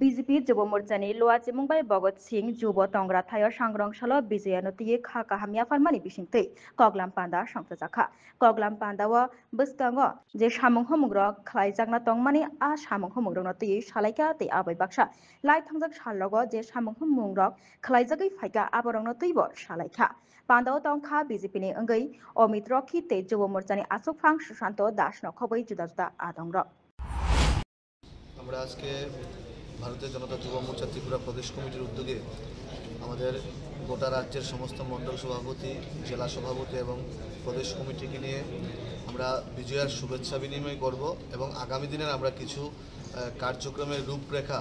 BJP Jubo Morchani Lua Chimungbai Bogot Singh Jubo Tongra Thayo Sangrong Shalo Bijayano Tiye Kha Kahamia Farmani Bisingtei Koglam Panda Sangtjaka Koglam Panda wa Bwskango je samung homungrok khlaijakna tongmani a samung homungrokno tiye salaika tei abai baksa lai thangjak sallogo je samung homungrok khlaijagui phaika aborokno tibo salaika Pandao Tongkha BJP ni wngui Omit Rokhi tei Jubo Morchani Asukphang Sushanto Das no khobui juda juda adongrok আমরা আজকে ভারতীয় জনতা যুব মোর্চা ত্রিপুরা প্রদেশ কমিটির উদ্যোগে আমাদের গোটা রাজ্যের সমস্ত মণ্ডল সভাপতি জেলা সভাপতি এবং প্রদেশ কমিটিকে নিয়ে আমরা বিজয়ার শুভেচ্ছা বিনিময় করব এবং আগামী দিনের আমরা কিছু কার্যক্রমের রূপরেখা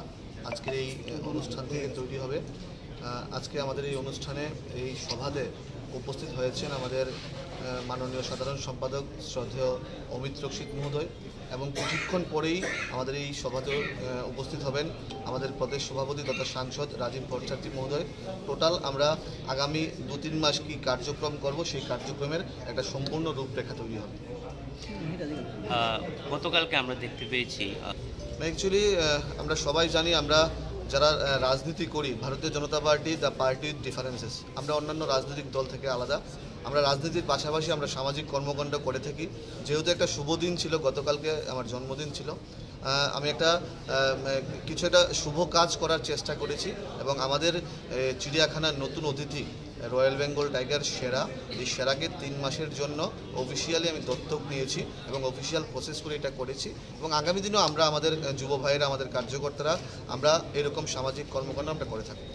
আজকের এই অনুষ্ঠান থেকে তৈরি হবে। আজকে আমাদের এই অনুষ্ঠানে এই সভাতে উপস্থিত হয়েছেন আমাদের মাননীয় সাধারণ সম্পাদক শ্রদ্ধেয় অমিত রক্ষিত মহোদয় এবং কিছুক্ষণ পরেই আমাদের এই সভাতে উপস্থিত হবেন আমাদের প্রদেশ সভাপতি তথা সাংসদ রাজীব ভট্টাচার্য মহোদয়। টোটাল আমরা আগামী 2-3 মাস কি কার্যক্রম করব সেই কার্যক্রমের একটা সম্পূর্ণ রূপরেখা তৈরি হবে। গতকালকে আমরা দেখতে পেয়েছি অ্যাকচুয়ালি আমরা সবাই জানি আমরা যারা রাজনীতি করি Bharatiya Janata party the party with differences আমরা অন্যান্য রাজনৈতিক দল থেকে আলাদা আমরা রাজনীতির পাশাপাশি আমরা সামাজিক কর্মকাণ্ড করে থাকি। যেহেতু একটা শুভ দিন ছিল গতকালকে আমার জন্মদিন ছিল আমি কিছু একটা শুভ কাজ করার চেষ্টা করেছি এবং আমাদের চিড়িয়াখানার নতুন অতিথি রয়্যাল বেঙ্গল টাইগার সেরা এই সেরাকে 3 মাসের জন্য অফিসিয়ালি আমি দত্তক নিয়েছি এবং অফিসিয়াল প্রসেস করে এটা করেছি এবং আগামী দিনেও আমরা আমাদের যুব ভাইয়েরা আমাদের কার্যকর্তারা আমরা এরকম সামাজিক কর্মকাণ্ড আমরা করে থাকি।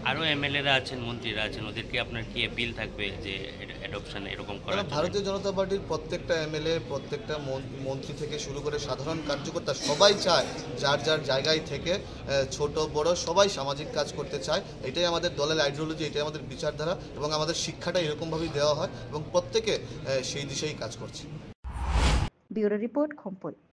আরও এমএলএরা আছেন মন্ত্রীরা আছেন ওদেরকে আপনার কি অ্যাপিল থাকবে যে অ্যাডপশন এরকম করা? ভারতীয় জনতা পার্টির প্রত্যেকটা এমএলএ প্রত্যেকটা মন্ত্রী থেকে শুরু করে সাধারণ কার্যকর্তা সবাই চায় যার যার জায়গায় থেকে ছোট বড় সবাই সামাজিক কাজ করতে চায়। এটাই আমাদের দলের আইডিওলজি এটাই আমাদের বিচারধারা এবং আমাদের শিক্ষাটা এরকমভাবেই দেওয়া হয় এবং প্রত্যেকে সেই দিশেই কাজ করছে। Bureau report খম্পল।